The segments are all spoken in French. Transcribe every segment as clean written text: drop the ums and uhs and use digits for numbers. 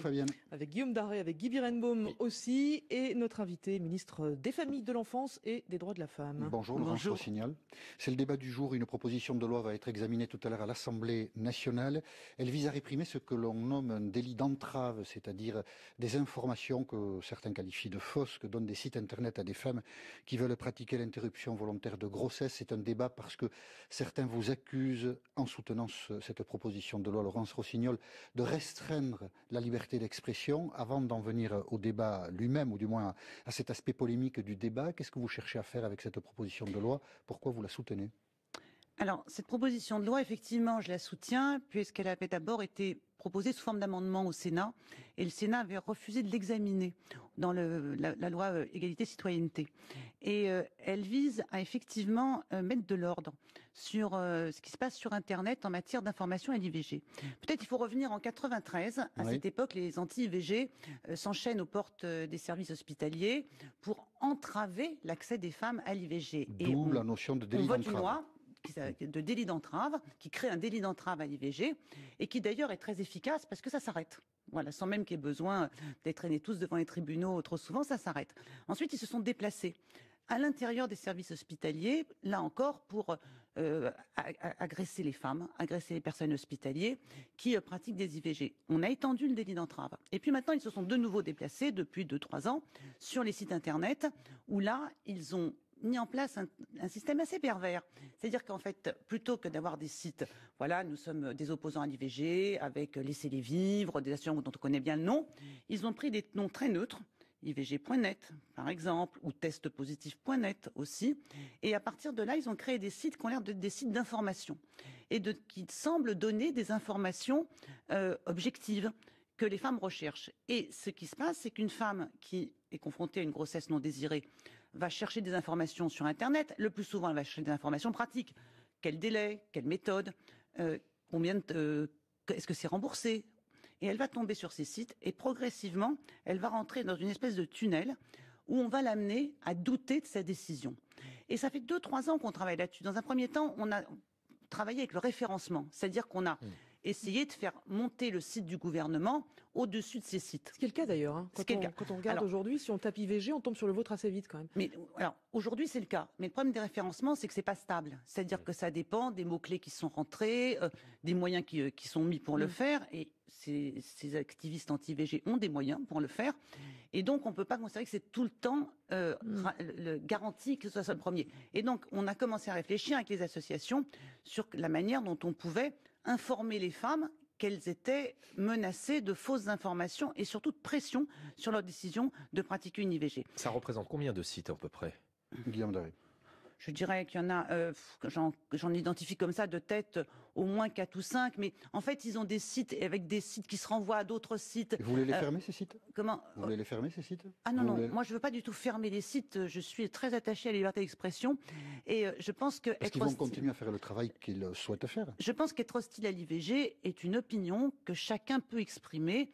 Fabienne. Avec Guillaume Daré, avec Guy Birenbaum aussi, et notre invité, ministre des Familles, de l'Enfance et des Droits de la Femme. Bonjour, Laurence Rossignol. C'est le débat du jour. Une proposition de loi va être examinée tout à l'heure à l'Assemblée nationale. Elle vise à réprimer ce que l'on nomme un délit d'entrave, c'est-à-dire des informations que certains qualifient de fausses, que donnent des sites internet à des femmes qui veulent pratiquer l'interruption volontaire de grossesse. C'est un débat parce que certains vous accusent, en soutenant cette proposition de loi, Laurence Rossignol, de restreindre la liberté d'expression. Avant d'en venir au débat lui-même, ou du moins à cet aspect polémique du débat, qu'est-ce que vous cherchez à faire avec cette proposition de loi? Pourquoi vous la soutenez? Alors, cette proposition de loi, effectivement, je la soutiens, puisqu'elle avait d'abord été proposée sous forme d'amendement au Sénat, et le Sénat avait refusé de l'examiner dans la loi égalité-citoyenneté. Et elle vise à effectivement mettre de l'ordre sur ce qui se passe sur Internet en matière d'information à l'IVG. Peut-être il faut revenir en 93. À cette époque, les anti-IVG s'enchaînent aux portes des services hospitaliers pour entraver l'accès des femmes à l'IVG. D'où la notion de délit d'entrave. De délit d'entrave, qui crée un délit d'entrave à l'IVG, et qui d'ailleurs est très efficace parce que ça s'arrête. Voilà, sans même qu'il y ait besoin d'être traînés tous devant les tribunaux trop souvent, ça s'arrête. Ensuite, ils se sont déplacés à l'intérieur des services hospitaliers, là encore, pour agresser les femmes, agresser les personnes hospitalières qui pratiquent des IVG. On a étendu le délit d'entrave. Et puis maintenant, ils se sont de nouveau déplacés depuis 2-3 ans sur les sites Internet, où là, ils ont mis en place un système assez pervers. C'est-à-dire qu'en fait, plutôt que d'avoir des sites, voilà, nous sommes des opposants à l'IVG, avec laissez-les vivre, des associations dont on connaît bien le nom, ils ont pris des noms très neutres, IVG.net, par exemple, ou testpositif.net aussi. Et à partir de là, ils ont créé des sites qui ont l'air de des sites d'information et qui semblent donner des informations objectives que les femmes recherchent. Et ce qui se passe, c'est qu'une femme qui est confrontée à une grossesse non désirée va chercher des informations sur Internet. Le plus souvent, elle va chercher des informations pratiques. Quel délai, quelle méthode, est-ce que c'est remboursé? Et elle va tomber sur ces sites et progressivement, elle va rentrer dans une espèce de tunnel où on va l'amener à douter de sa décision. Et ça fait 2-3 ans qu'on travaille là-dessus. Dans un premier temps, on a travaillé avec le référencement, c'est-à-dire qu'on a essayé de faire monter le site du gouvernement au-dessus de ces sites. Ce qui est le cas d'ailleurs. Hein. Quand on regarde aujourd'hui, si on tape IVG, on tombe sur le vôtre assez vite quand même. Mais alors aujourd'hui c'est le cas. Mais le problème des référencements, c'est que c'est pas stable. C'est-à-dire que ça dépend des mots-clés qui sont rentrés, des moyens qui sont mis pour le faire. Et ces activistes anti-IVG ont des moyens pour le faire. Et donc on peut pas considérer que c'est tout le temps garanti que ce soit le premier. Et donc on a commencé à réfléchir avec les associations sur la manière dont on pouvait informer les femmes qu'elles étaient menacées de fausses informations et surtout de pression sur leur décision de pratiquer une IVG. Ça représente combien de sites à peu près? Guillaume Daré. Je dirais qu'il y en a, j'en identifie comme ça de tête au moins 4 ou 5, mais en fait ils ont des sites avec des sites qui se renvoient à d'autres sites. Vous voulez les fermer ces sites? Comment? Vous voulez les fermer ces sites? Ah non, moi je veux pas du tout fermer les sites, je suis très attachée à la liberté d'expression et je pense que... Parce qu'ils vont continuer à faire le travail qu'ils souhaitent faire. Je pense qu'être hostile à l'IVG est une opinion que chacun peut exprimer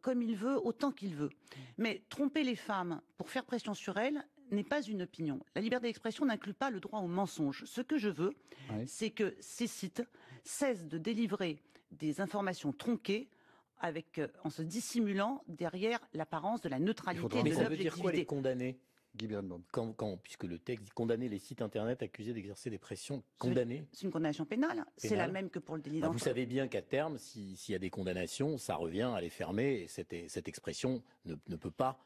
comme il veut, autant qu'il veut. Mais tromper les femmes pour faire pression sur elles n'est pas une opinion. La liberté d'expression n'inclut pas le droit au mensonge. Ce que je veux, c'est que ces sites cessent de délivrer des informations tronquées en se dissimulant derrière l'apparence de la neutralité et de l'objectivité. Mais ça veut dire quoi les condamner? Guy Birenbaum. Puisque le texte dit condamner les sites internet accusés d'exercer des pressions, condamner. C'est une condamnation pénale. C'est la même que pour le délit d'entrave. Vous savez bien qu'à terme, s'il y a des condamnations, ça revient à les fermer et cette expression ne peut pas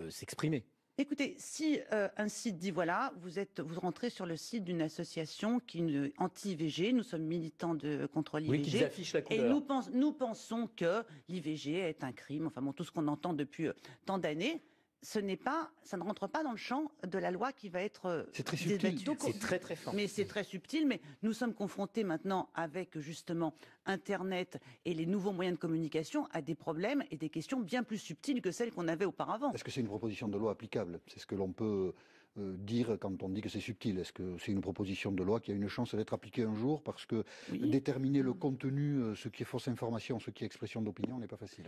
s'exprimer. Écoutez, si un site dit voilà, vous rentrez sur le site d'une association qui est anti-IVG, nous sommes militants contre l'IVG, qu'ils affichent la couleur. Et nous pensons que l'IVG est un crime, enfin bon, tout ce qu'on entend depuis tant d'années. Ça ne rentre pas dans le champ de la loi qui va être c'est très subtil. C'est très très fort. Mais c'est très subtil. Mais nous sommes confrontés maintenant avec justement Internet et les nouveaux moyens de communication à des problèmes et des questions bien plus subtiles que celles qu'on avait auparavant. Est-ce que c'est une proposition de loi applicable? C'est ce que l'on peut dire quand on dit que c'est subtil. Est-ce que c'est une proposition de loi qui a une chance d'être appliquée un jour? Parce que déterminer le contenu, ce qui est fausse information, ce qui est expression d'opinion, n'est pas facile.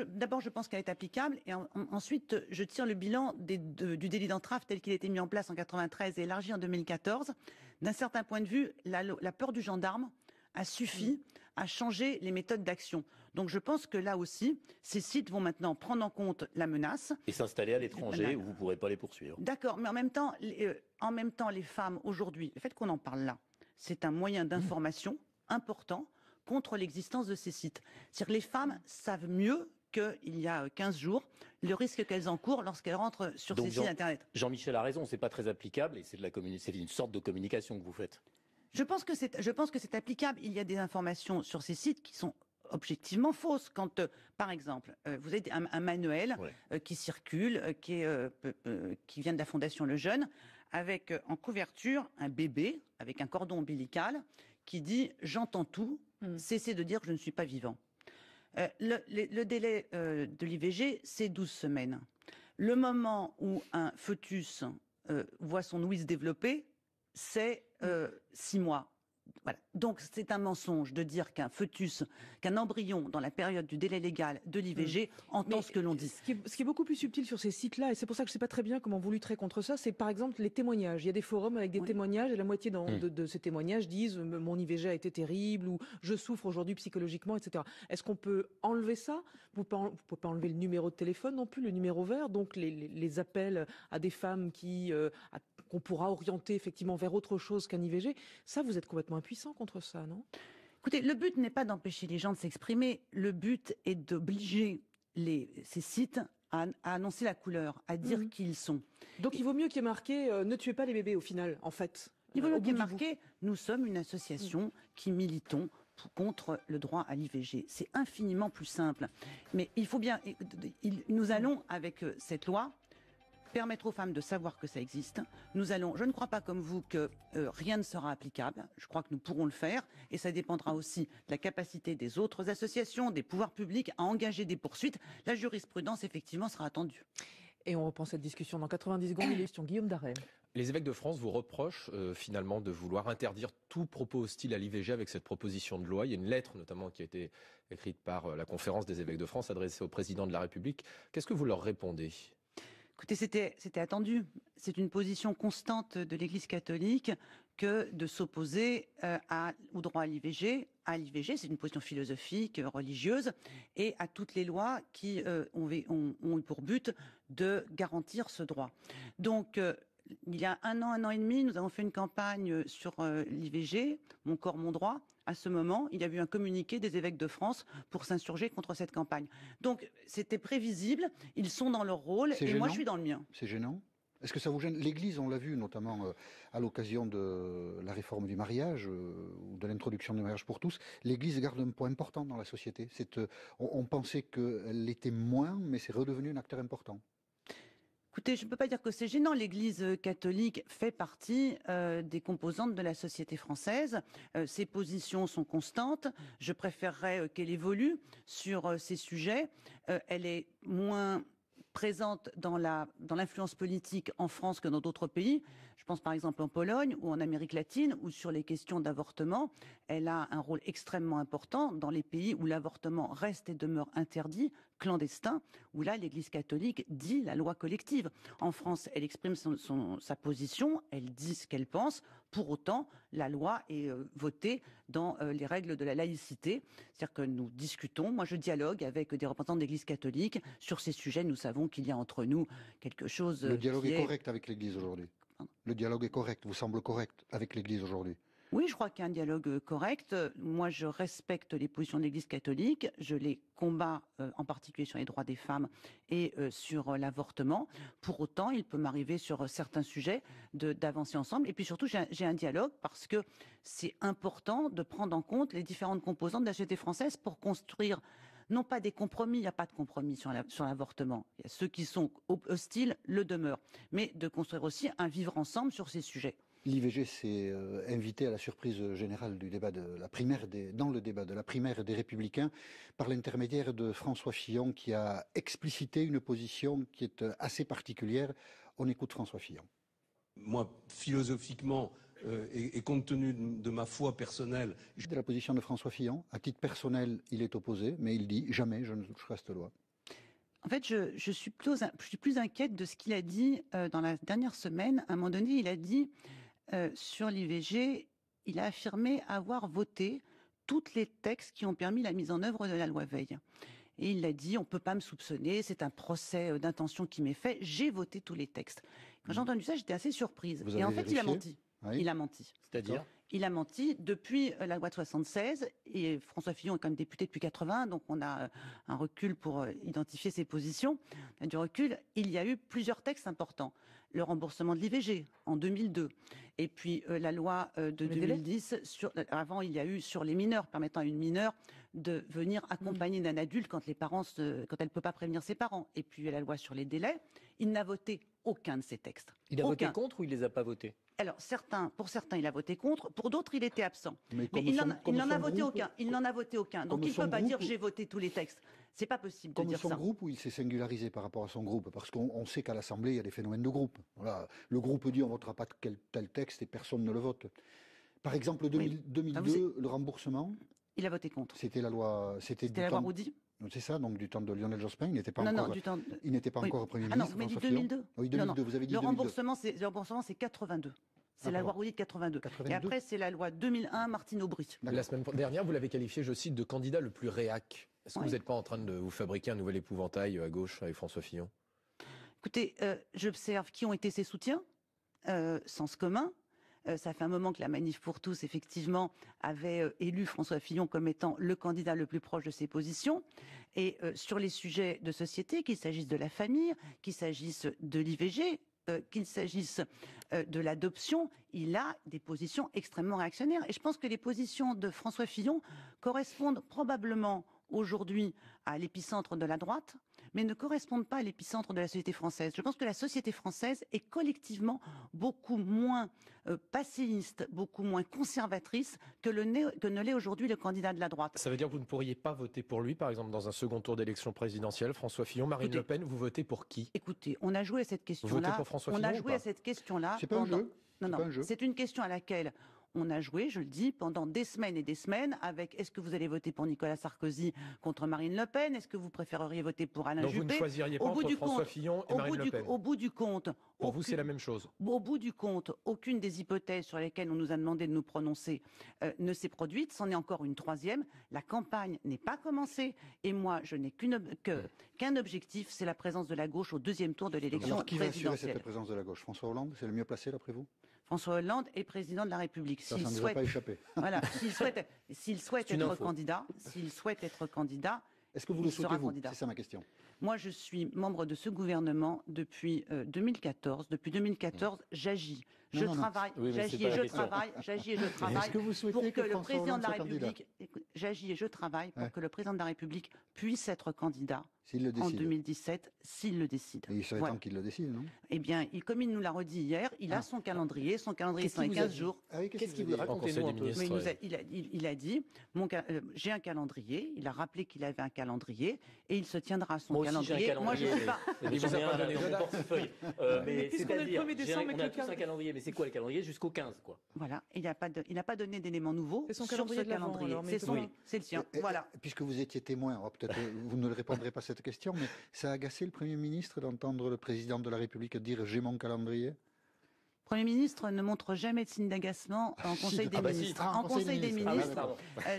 D'abord, je pense qu'elle est applicable, et ensuite, je tire le bilan du délit d'entrave tel qu'il a été mis en place en 93 et élargi en 2014. D'un certain point de vue, la peur du gendarme a suffi à changer les méthodes d'action. Donc je pense que là aussi, ces sites vont maintenant prendre en compte la menace. Et s'installer à l'étranger où vous ne pourrez pas les poursuivre. D'accord, mais en même temps, les femmes aujourd'hui, le fait qu'on en parle là, c'est un moyen d'information important contre l'existence de ces sites. C'est-à-dire que les femmes savent mieux qu'il y a 15 jours le risque qu'elles encourent lorsqu'elles rentrent sur ces sites Internet. Jean-Michel a raison, c'est pas très applicable et c'est une sorte de communication que vous faites. Je pense que c'est applicable. Il y a des informations sur ces sites qui sont objectivement fausses. Quand, par exemple, vous avez un manuel qui circule, qui vient de la Fondation Le Jeune, avec en couverture un bébé avec un cordon ombilical qui dit « J'entends tout, cessez de dire que je ne suis pas vivant ». Le délai de l'IVG, c'est 12 semaines. Le moment où un fœtus voit son ouïe se développer, c'est 6 mois. Voilà. Donc c'est un mensonge de dire qu'un fœtus, qu'un embryon dans la période du délai légal de l'IVG entend ce que l'on dit. Ce qui est beaucoup plus subtil sur ces sites-là, et c'est pour ça que je ne sais pas très bien comment vous lutterez contre ça, c'est par exemple les témoignages. Il y a des forums avec des témoignages et la moitié de ces témoignages disent mon IVG a été terrible ou je souffre aujourd'hui psychologiquement, etc. Est-ce qu'on peut enlever ça? Vous ne pouvez pas enlever le numéro de téléphone non plus, le numéro vert, donc les appels à des femmes qu'on pourra orienter effectivement vers autre chose qu'un IVG. Ça, vous êtes complètement impuissant contre ça, non? Écoutez, le but n'est pas d'empêcher les gens de s'exprimer. Le but est d'obliger ces sites à annoncer la couleur, à dire qui ils sont. Donc il vaut mieux qu'il y ait marqué ne tuez pas les bébés au final, en fait. Il vaut mieux qu'il y ait marqué nous sommes une association qui militons contre le droit à l'IVG. C'est infiniment plus simple. Mais il faut bien... Nous allons, avec cette loi, permettre aux femmes de savoir que ça existe. Je ne crois pas comme vous que rien ne sera applicable. Je crois que nous pourrons le faire et ça dépendra aussi de la capacité des autres associations, des pouvoirs publics à engager des poursuites. La jurisprudence, effectivement, sera attendue. Et on reprend cette discussion dans 90 secondes. Question Guillaume Darret. Les évêques de France vous reprochent finalement de vouloir interdire tout propos hostile à l'IVG avec cette proposition de loi. Il y a une lettre notamment qui a été écrite par la conférence des évêques de France adressée au président de la République. Qu'est-ce que vous leur répondez ? Écoutez, c'était attendu. C'est une position constante de l'Église catholique que de s'opposer au droit à l'IVG. À l'IVG, c'est une position philosophique, religieuse, et à toutes les lois qui ont eu pour but de garantir ce droit. Donc, il y a un an et demi, nous avons fait une campagne sur l'IVG, Mon corps, mon droit. À ce moment, il y a eu un communiqué des évêques de France pour s'insurger contre cette campagne. Donc, c'était prévisible, ils sont dans leur rôle, et moi je suis dans le mien. C'est gênant ? Est-ce que ça vous gêne ? L'Église, on l'a vu notamment à l'occasion de la réforme du mariage ou de l'introduction du mariage pour tous, l'Église garde un poids important dans la société. On pensait qu'elle l'était moins, mais c'est redevenu un acteur important. Écoutez, je ne peux pas dire que c'est gênant. L'Église catholique fait partie des composantes de la société française. Ses positions sont constantes. Je préférerais qu'elle évolue sur ces sujets. Elle est moins présente dans l'influence politique en France que dans d'autres pays. Je pense par exemple en Pologne ou en Amérique latine, où sur les questions d'avortement, elle a un rôle extrêmement important dans les pays où l'avortement reste et demeure interdit, clandestin, où là l'Église catholique dit la loi collective. En France, elle exprime sa position, elle dit ce qu'elle pense. Pour autant, la loi est votée dans les règles de la laïcité. C'est-à-dire que nous discutons, moi je dialogue avec des représentants de l'Église catholique sur ces sujets. Nous savons qu'il y a entre nous quelque chose. Le dialogue est correct avec l'Église aujourd'hui. Le dialogue est correct, vous semble correct avec l'Église aujourd'hui. Oui, je crois qu'il y a un dialogue correct. Moi, je respecte les positions de l'Église catholique. Je les combats, en particulier sur les droits des femmes et sur l'avortement. Pour autant, il peut m'arriver sur certains sujets d'avancer ensemble. Et puis surtout, j'ai un dialogue parce que c'est important de prendre en compte les différentes composantes de la société française pour construire non pas des compromis, il n'y a pas de compromis sur l'avortement. Il y a ceux qui sont hostiles, le demeurent. Mais de construire aussi un vivre ensemble sur ces sujets. L'IVG s'est invité à la surprise générale du débat de la primaire dans le débat de la primaire des Républicains par l'intermédiaire de François Fillon qui a explicité une position qui est assez particulière. On écoute François Fillon. Moi, philosophiquement et compte tenu de ma foi personnelle... De la position de François Fillon, à titre personnel, il est opposé, mais il dit « jamais je ne toucherai à cette loi ». En fait, je suis plus inquiète de ce qu'il a dit dans la dernière semaine. À un moment donné, il a dit sur l'IVG, il a affirmé avoir voté tous les textes qui ont permis la mise en œuvre de la loi Veil. Et il a dit, on ne peut pas me soupçonner, c'est un procès d'intention qui m'est fait, j'ai voté tous les textes. Quand j'ai entendu ça, j'étais assez surprise. Vous Et en avez fait, il a vérifié menti. Oui. Il a menti. C'est-à-dire Il a menti depuis la loi de 76, et François Fillon est quand même député depuis 80, donc on a un recul pour identifier ses positions. On a du recul. Il y a eu plusieurs textes importants. Le remboursement de l'IVG en 2002, et puis la loi de 2010, avant il y a eu sur les mineurs, permettant à une mineure de venir accompagner d'un adulte quand elle ne peut pas prévenir ses parents. Et puis la loi sur les délais. Il n'a voté aucun de ces textes. Il a voté contre ou il les a pas votés? Alors, pour certains, il a voté contre. Pour d'autres, il était absent. Mais il n'en a voté aucun. Il n'en a voté aucun. Donc, il ne peut pas dire j'ai voté tous les textes. C'est pas possible de Comme dire son ça. groupe, où il s'est singularisé par rapport à son groupe, parce qu'on sait qu'à l'Assemblée, il y a des phénomènes de groupe. Voilà. Le groupe dit on ne votera pas tel texte et personne ne le vote. Par exemple, 2002, le remboursement. Il a voté contre. C'était la loi. C'était la loi Roudy. C'est ça, donc du temps de Lionel Jospin, il n'était pas Non, encore. du temps. Il n'était pas encore Premier Ah non, ministre. vous m'avez dit François Fillon. 2002. Oui, 2002. Non. Vous avez dit le 2002. remboursement, c'est 82. C'est la pardon. loi Roudy de 82. 82. Et après, c'est la loi 2001, Martine Aubry. La semaine dernière, vous l'avez qualifié, je cite, de candidat le plus réac. Est-ce que Oui. vous n'êtes pas en train de vous fabriquer un nouvel épouvantail à gauche avec François Fillon? Écoutez, j'observe qui ont été ses soutiens. Sens commun. Ça fait un moment que la Manif pour tous, effectivement, avait élu François Fillon comme étant le candidat le plus proche de ses positions. Et sur les sujets de société, qu'il s'agisse de la famille, qu'il s'agisse de l'IVG, qu'il s'agisse de l'adoption, il a des positions extrêmement réactionnaires. Et je pense que les positions de François Fillon correspondent probablement aujourd'hui à l'épicentre de la droite, mais ne correspondent pas à l'épicentre de la société française. Je pense que la société française est collectivement beaucoup moins passéiste, beaucoup moins conservatrice que ne l'est aujourd'hui le candidat de la droite. Ça veut dire que vous ne pourriez pas voter pour lui, par exemple, dans un second tour d'élection présidentielle? François Fillon, Marine Le Pen, vous votez pour qui? Écoutez, on a joué à cette question-là. Vous votez pour François Fillon On a ou joué pas à cette question-là. C'est pas un jeu. Non, pas un jeu. c'est une question à laquelle on a joué, je le dis, pendant des semaines et des semaines, avec est-ce que vous allez voter pour Nicolas Sarkozy contre Marine Le Pen? Est-ce que vous préféreriez voter pour Alain Donc Juppé? vous ne choisiriez pas entre François Fillon et Marine Le Pen? Au bout du compte. Pour vous, c'est la même chose? Au bout du compte, aucune des hypothèses sur lesquelles on nous a demandé de nous prononcer ne s'est produite. C'en est encore une troisième. La campagne n'est pas commencée. Et moi, je n'ai qu'un objectif, c'est la présence de la gauche au deuxième tour de l'élection Alors, qui va assurer présidentielle. cette présence de la gauche? François Hollande, c'est le mieux placé d'après vous? François Hollande est président de la République. Ça ne nous a pas échappé. Voilà, s'il souhaite C'est une être info. candidat, Est-ce que vous il le sera souhaitez, vous? candidat. C'est ça ma question. Moi, je suis membre de ce gouvernement depuis 2014. Depuis 2014, j'agis. Je Non. travaille, Oui, mais c'est j'agis pas et la je question. travaille, j'agis et je travaille Est-ce que vous souhaitez pour que le François président de la Hollande soit candidat? République, j'agis et je travaille pour Ouais. que le président de la République puisse être candidat S'il le en décide. 2017, s'il le décide. Et il serait Voilà. temps qu'il le décide, non? Eh bien, comme il nous l'a redit hier, il a son calendrier. Son calendrier, Qu'est-ce c'est dans les qu'il vous a 15 dit jours. Ah oui, Qu'est-ce qu'il vous vous a dit? racontez-nous Conseil un des peu? ministres. Mais il a dit, j'ai un calendrier. Il a rappelé qu'il avait un calendrier et il se tiendra à son Moi aussi, j'ai un calendrier. Moi, je calendrier. suis pas. Il vous a pas donné de mon date? portefeuille. Mais puisqu'on est le c'est-à-dire, 1er décembre on avec a le tous un calendrier, mais c'est quoi le calendrier? Jusqu'au 15, quoi. Voilà, il n'a pas donné d'éléments nouveaux C'est son sur calendrier ce de l'Avent, calendrier. alors, mais C'est le sien. Et- Voilà. Puisque vous étiez témoin, alors peut-être vous ne répondrez pas à cette question, mais ça a agacé le Premier ministre d'entendre le président de la République dire « j'ai mon calendrier ». Le Premier ministre ne montre jamais de signe d'agacement en Conseil des Ah bah si. ministres. Ah, En Conseil des Ah, ministres, pardon.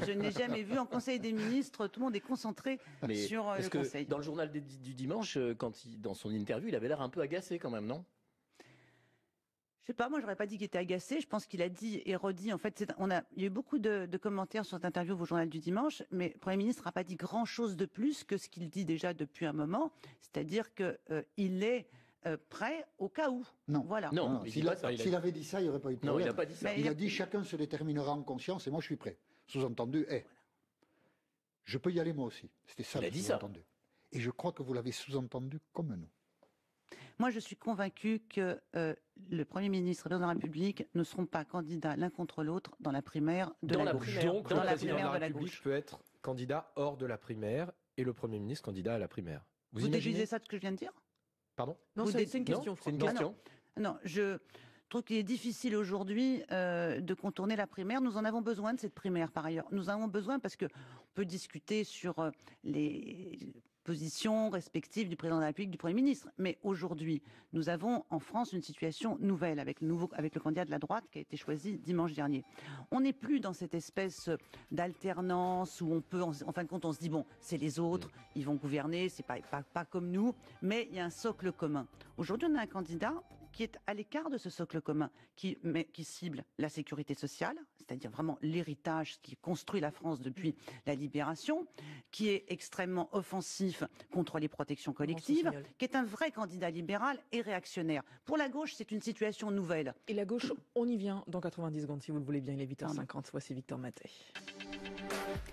je n'ai jamais vu en Conseil des ministres, tout le monde est concentré Mais sur parce le que Conseil. dans le journal du dimanche, dans son interview, il avait l'air un peu agacé quand même, non? Je sais pas, moi j'aurais pas dit qu'il était agacé. Je pense qu'il a dit et redit. En fait, il y a eu beaucoup de commentaires sur cette interview au journal du dimanche, mais le Premier ministre n'a pas dit grand-chose de plus que ce qu'il dit déjà depuis un moment, c'est-à-dire que il est prêt au cas où. Non. Voilà. Non, il dit S'il pas ça. s'il avait dit ça, il n'y aurait pas eu de Non, problème. il n'a pas dit ça. Mais Il a dit « chacun se déterminera en conscience et moi je suis prêt ». Sous-entendu, je peux y aller moi aussi. C'était ça Il a le dit ça. sous-entendu. Et je crois que vous l'avez sous-entendu comme nous. Moi, je suis convaincue que le Premier ministre et le président de la République ne seront pas candidats l'un contre l'autre dans la primaire de Dans la la gauche. primaire. Donc Dans le la président de primaire la de la République gauche. peut être candidat hors de la primaire et le Premier ministre candidat à la primaire. Vous déduisez ça de ce que je viens de dire? Pardon? Non, Vous c'est une Non, question. c'est une Franck. question. Non, je trouve qu'il est difficile aujourd'hui de contourner la primaire. Nous en avons besoin de cette primaire par ailleurs. Nous en avons besoin parce que on peut discuter sur positions respectives du président de la République, du Premier ministre. Mais aujourd'hui, nous avons en France une situation nouvelle avec le candidat de la droite qui a été choisi dimanche dernier. On n'est plus dans cette espèce d'alternance où on peut, en fin de compte, on se dit bon, c'est les autres, ils vont gouverner, c'est pas comme nous, mais il y a un socle commun. Aujourd'hui, on a un candidat qui est à l'écart de ce socle commun, qui cible la sécurité sociale, c'est-à-dire vraiment l'héritage qui construit la France depuis la libération, qui est extrêmement offensif contre les protections collectives, qui est un vrai candidat libéral et réactionnaire. Pour la gauche, c'est une situation nouvelle. Et la gauche, on y vient dans 90 secondes, si vous le voulez bien, il est 8h50. Voici Victor Maté.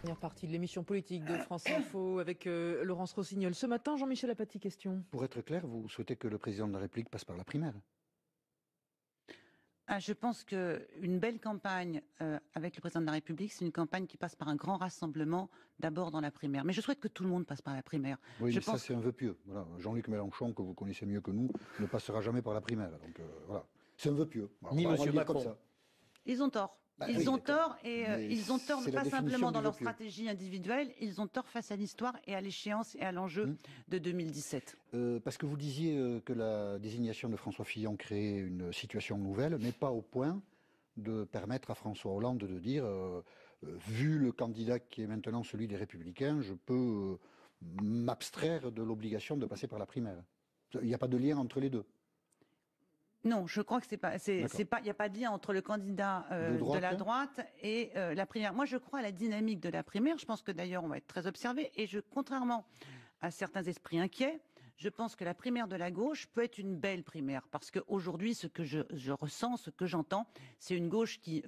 Dernière partie de l'émission politique de France Info avec Laurence Rossignol. Ce matin, Jean-Michel Apathy, question. Pour être clair, vous souhaitez que le président de la République passe par la primaire? Je pense qu'une belle campagne avec le président de la République, c'est une campagne qui passe par un grand rassemblement, d'abord dans la primaire. Mais je souhaite que tout le monde passe par la primaire. Oui, mais ça c'est un vœu pieux. Voilà. Jean-Luc Mélenchon, que vous connaissez mieux que nous, ne passera jamais par la primaire. Donc voilà, c'est un vœu pieux. Alors, ni M. Macron. Comme ça. Ils ont tort. Ils ont tort, et ils ont tort pas simplement dans leur stratégie individuelle, ils ont tort face à l'histoire et à l'échéance et à l'enjeu de 2017. Parce que vous disiez que la désignation de François Fillon créait une situation nouvelle, mais pas au point de permettre à François Hollande de dire, vu le candidat qui est maintenant celui des Républicains, je peux m'abstraire de l'obligation de passer par la primaire. Il n'y a pas de lien entre les deux. Non, je crois que il n'y a pas de lien entre le candidat de la droite et la primaire. Moi, je crois à la dynamique de la primaire. Je pense que d'ailleurs, on va être très observé. Et contrairement à certains esprits inquiets, je pense que la primaire de la gauche peut être une belle primaire. Parce qu'aujourd'hui, ce que je ressens, ce que j'entends, c'est une gauche qui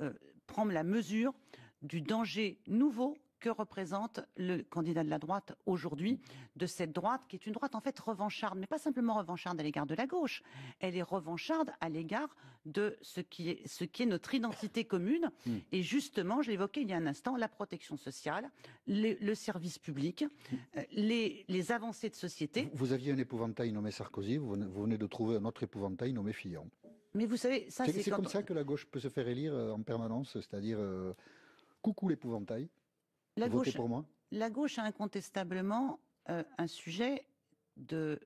prend la mesure du danger nouveau que représente le candidat de la droite aujourd'hui, de cette droite qui est une droite en fait revancharde, mais pas simplement revancharde à l'égard de la gauche, elle est revancharde à l'égard de ce qui est notre identité commune. Et justement, je l'évoquais il y a un instant, la protection sociale, le service public, les avancées de société. Vous aviez un épouvantail nommé Sarkozy, vous venez de trouver un autre épouvantail nommé Fillon. Mais vous savez, ça c'est comme ça que la gauche peut se faire élire en permanence, c'est-à-dire coucou l'épouvantail. Votez pour moi. La gauche a incontestablement un sujet de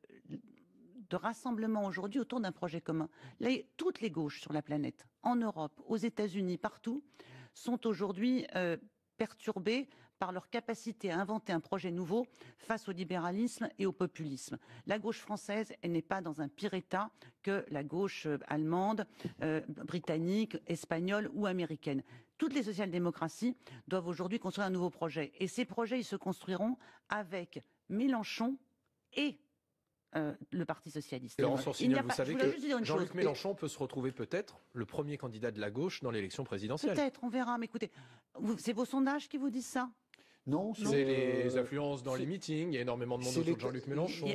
rassemblement aujourd'hui autour d'un projet commun. Là, toutes les gauches sur la planète, en Europe, aux États-Unis, partout, sont aujourd'hui perturbées par leur capacité à inventer un projet nouveau face au libéralisme et au populisme. La gauche française, elle n'est pas dans un pire état que la gauche allemande, britannique, espagnole ou américaine. Toutes les social-démocraties doivent aujourd'hui construire un nouveau projet. Et ces projets, ils se construiront avec Mélenchon et le Parti socialiste. Laurence Rossignol, vous savez que Jean-Luc Mélenchon peut se retrouver peut-être le premier candidat de la gauche dans l'élection présidentielle. Peut-être, on verra. Mais écoutez, c'est vos sondages qui vous disent ça? Non, c'est les affluences dans les meetings, il y a énormément de monde autour de Jean-Luc Mélenchon.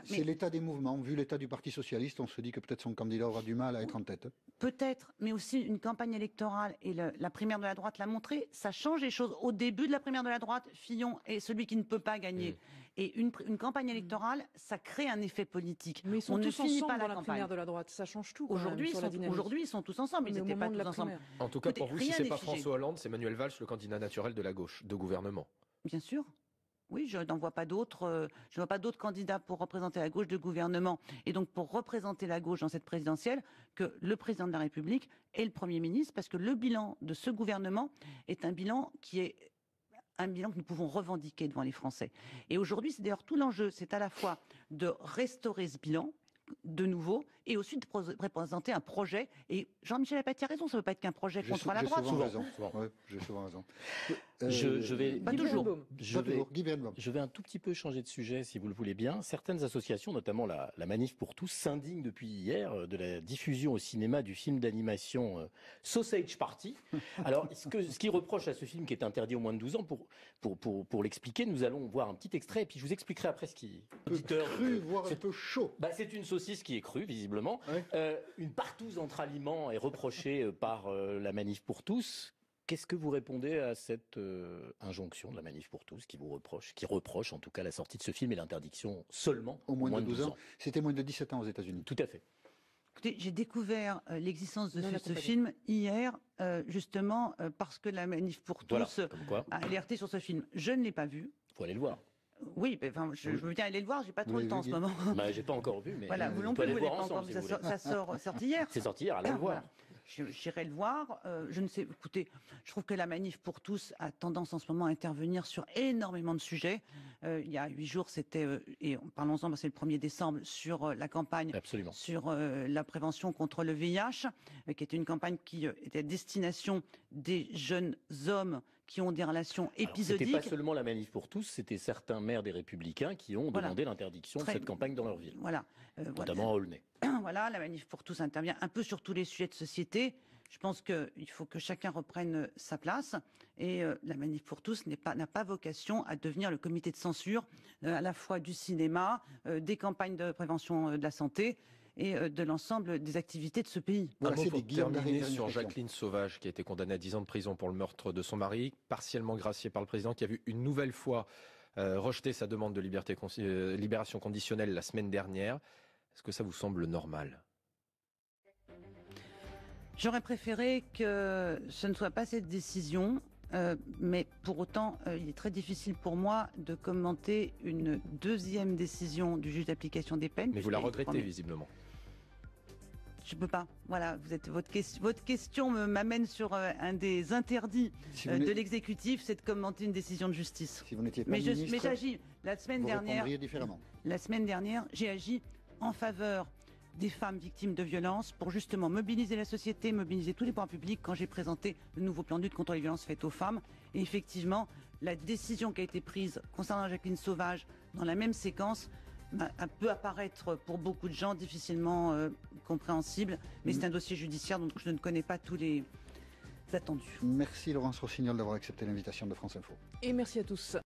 C'est l'état des mouvements. Vu l'état du Parti Socialiste, on se dit que peut-être son candidat aura du mal à être en tête. Peut-être, mais aussi une campagne électorale, et la primaire de la droite l'a montré, ça change les choses. Au début de la primaire de la droite, Fillon est celui qui ne peut pas gagner. Et une campagne électorale, ça crée un effet politique. Mais ils sont tous ensemble dans la primaire de la droite, ça change tout. Aujourd'hui, ils sont tous ensemble, ils n'étaient pas tous ensemble. En tout cas, pour vous, si ce n'est pas François Hollande, c'est Manuel Valls, le candidat naturel de la gauche, de gouvernement. Bien sûr. Oui, je n'en vois pas d'autres. Je ne vois pas d'autres candidats pour représenter la gauche de gouvernement et donc pour représenter la gauche dans cette présidentielle que le président de la République et le Premier ministre, parce que le bilan de ce gouvernement est un bilan que nous pouvons revendiquer devant les Français. Et aujourd'hui, c'est d'ailleurs tout l'enjeu, c'est à la fois de restaurer ce bilan de nouveau et aussi de représenter un projet. Et Jean-Michel Apathy a raison, ça ne peut pas être qu'un projet contre la droite. J'ai souvent raison. Je vais un tout petit peu changer de sujet, si vous le voulez bien. Certaines associations, notamment la Manif pour tous, s'indignent depuis hier de la diffusion au cinéma du film d'animation Sausage Party. Alors, ce qui reproche à ce film, qui est interdit aux moins de 12 ans, pour l'expliquer, nous allons voir un petit extrait, et puis je vous expliquerai après ce qui... Cru, voire un peu chaud. C'est une saucisse qui est crue, visiblement. Ouais. Une partouze entre aliments est reprochée par la Manif pour tous. Qu'est-ce que vous répondez à cette injonction de la Manif pour tous qui reproche en tout cas la sortie de ce film et l'interdiction seulement au moins de 12 ans? C'était moins de 17 ans aux États-Unis. Tout à fait. Écoutez, j'ai découvert l'existence de ce film hier, justement parce que la Manif pour tous a alerté sur ce film. Je ne l'ai pas vu. Il faut aller le voir. Oui, enfin, je veux bien aller le voir, j'ai pas trop Vous le temps en l'avez ce vu, moment. Bah, j'ai pas encore vu, mais Voilà, vous on non peut plus, aller vous le l'avez voir pas encore ensemble, vu, si vous voulez. ça sort sorti hier. C'est sorti hier, allez le voir. Voilà. J'irai le voir. Je ne sais, écoutez, je trouve que la manif pour tous a tendance en ce moment à intervenir sur énormément de sujets. Il y a 8 jours, c'était, et parlons-en, c'est le 1er décembre, sur la campagne Absolument. sur la prévention contre le VIH, qui était une campagne qui était à destination des jeunes hommes qui ont des relations Alors, épisodiques. c'était pas seulement la manif pour tous, c'était certains maires des Républicains qui ont Voilà. demandé l'interdiction de Très- cette campagne dans leur ville, Voilà. notamment à Aulnay. Voilà, la manif pour tous intervient un peu sur tous les sujets de société. Je pense qu'il faut que chacun reprenne sa place. Et la manif pour tous n'a pas vocation à devenir le comité de censure à la fois du cinéma, des campagnes de prévention de la santé et de l'ensemble des activités de ce pays. Un Voilà, mot c'est pour des guillemets terminer d'arrêt sur d'intervention. Jacqueline Sauvage, qui a été condamnée à 10 ans de prison pour le meurtre de son mari, partiellement graciée par le président, qui a vu une nouvelle fois rejeter sa demande de libération conditionnelle la semaine dernière. Est-ce que ça vous semble normal ? J'aurais préféré que ce ne soit pas cette décision, mais pour autant, il est très difficile pour moi de commenter une deuxième décision du juge d'application des peines. Mais vous la puisqu'il y a une regrettez première. visiblement. Je peux pas. Voilà, votre question m'amène sur un des interdits Si vous de n'êtes- l'exécutif, c'est de commenter une décision de justice. Si vous n'étiez pas Mais ministre, j'agis. La semaine vous dernière, répondriez différemment. j'ai agi en faveur des femmes victimes de violences pour justement mobiliser la société, mobiliser tous les pouvoirs publics quand j'ai présenté le nouveau plan de lutte contre les violences faites aux femmes. Et effectivement, la décision qui a été prise concernant Jacqueline Sauvage dans la même séquence peut apparaître pour beaucoup de gens difficilement compréhensible, mais c'est un dossier judiciaire donc je ne connais pas tous les attendus. Merci Laurence Rossignol d'avoir accepté l'invitation de France Info. Et merci à tous.